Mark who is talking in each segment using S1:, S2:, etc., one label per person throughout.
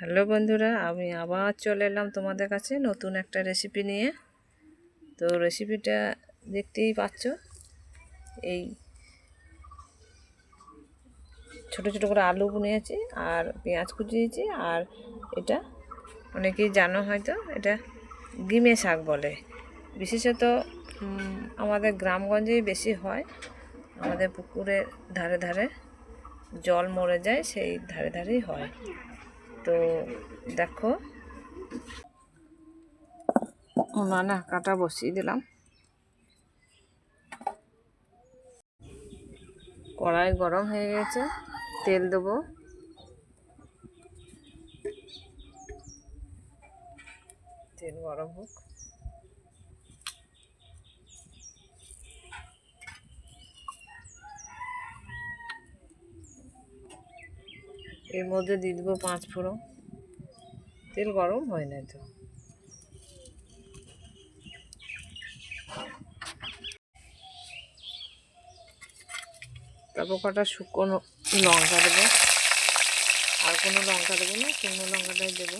S1: Hello বন্ধুরা, আমি আবার চলে এলাম তোমাদের কাছে নতুন একটা রেসিপি নিয়ে। তো রেসিপিটা দেখতেই পাচ্ছ, এই ছোট ছোট করে আলু নিয়েছি আর পেঁয়াজ কুচিয়েছি। আর এটা অনেকেই জানো হয়তো, এটা গিমে শাক বলে। বিশেষত আমাদের গ্রামগঞ্জেই বেশি হয়। আমাদের পুকুরের ধারে ধারে জল মরে যায়, সেই ধারে ধারেই হয়। তো দেখো, না কাটা বসিয়ে দিলাম। কড়াই গরম হয়ে গেছে, তেল দেবো। তেল গরম হোক। এর মধ্যে দিয়ে দেবো 5 ফোড়ন। তেল গরম হয় না তো। তারপর কটা শুকনো লঙ্কা দেবো। আর কোনো লঙ্কা দেবো না, শুকনো লঙ্কাটাই দেবো।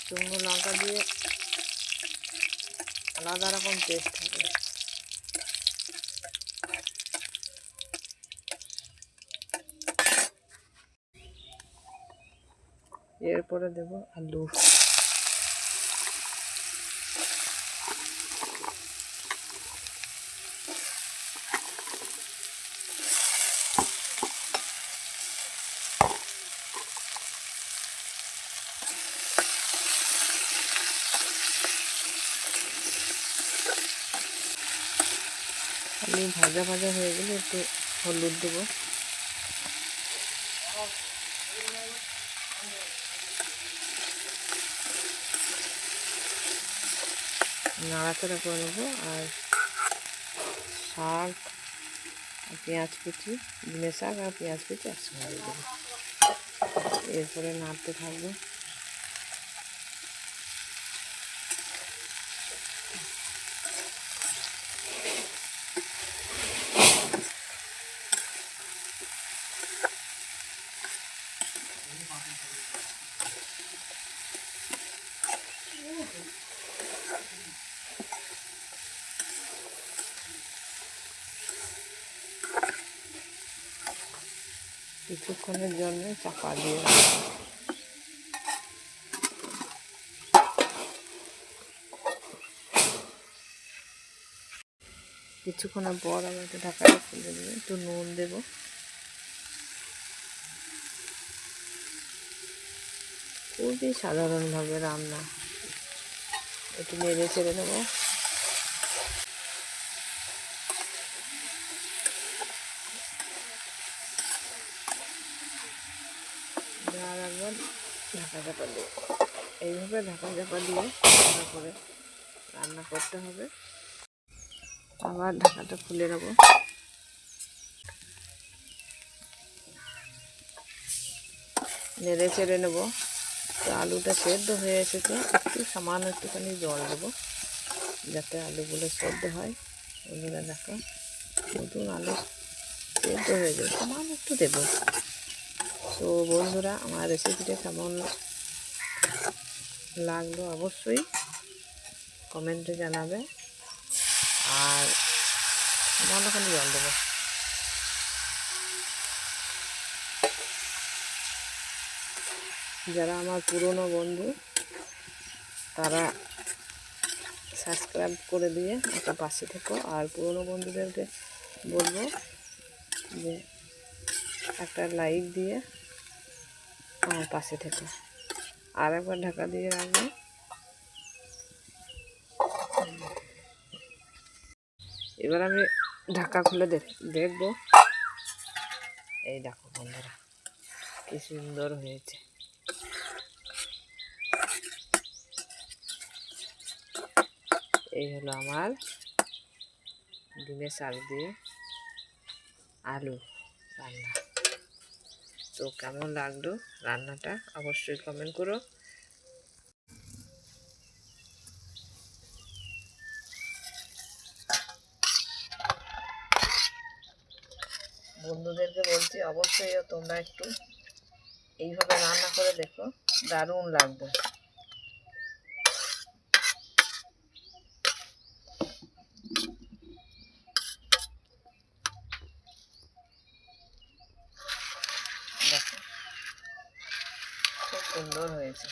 S1: শুকনো লঙ্কা দিয়ে আলাদা রকম টেস্ট হবে। এরপরে দেবো আলু। আলু ভাজা ভাজা হয়ে গেলে একটু হলুদ দেবো। নাড়াচাড়া করে নেবো। আর শাক আর পেঁয়াজ কুচি, ডিমের শাক আর পেঁয়াজ কুচি একসঙ্গে দিয়ে দেবো। এরপরে নাড়তে থাকবো। কিছুক্ষণের জন্য চাপা দিয়ে রাখবো। কিছুক্ষণের পর আমি একটু ঢাকাটা খুলে দিয়ে একটু নুন দেবো। খুবই সাধারণভাবে রান্না, একটু নেড়ে চেড়ে নেবো। আর একবার ঢাকা চাপা দিয়ে, এইভাবে ঢাকা চাপা দিয়ে তারপরে রান্না করতে হবে। আবার ঢাকাটা খুলে নেবো। নেড়ে চেড়ে নেবো। তো আলুটা সেদ্ধ হয়ে এসেছে, একটু সামান্য একটুখানি জল দেবো যাতে আলুগুলো সেদ্ধ হয়। বন্ধুরা দেখো, নতুন আলু সেদ্ধ হয়ে যাবে, সামান্য একটু দেবো। তো বন্ধুরা, আমার রেসিপিটা কেমন লাগলো অবশ্যই কমেন্টে জানাবে। আর সামান্যখানি জল দেবো। যারা আমার পুরনো বন্ধু, তারা সাবস্ক্রাইব করে দিয়ে একটা পাশে থেকো। আর পুরনো বন্ধুদেরকে বলবো যে একটা লাইক দিয়ে আমার পাশে থেকো। আর একবার ঢাকা দিয়ে রাখবো। এবার আমি ঢাকা খুলে দেখবো। এই দেখো বন্ধুরা, কি সুন্দর হয়েছে। এই হলো আমার ডিমের শাক দিয়ে আলু রান্না। তো কেমন লাগলো রান্নাটা অবশ্যই কমেন্ট করো। বন্ধুদেরকে বলছি অবশ্যই তোমরা একটু এইভাবে রান্না করে দেখো। দারুণ লাগবে। দেখো খুব সুন্দর হয়েছে।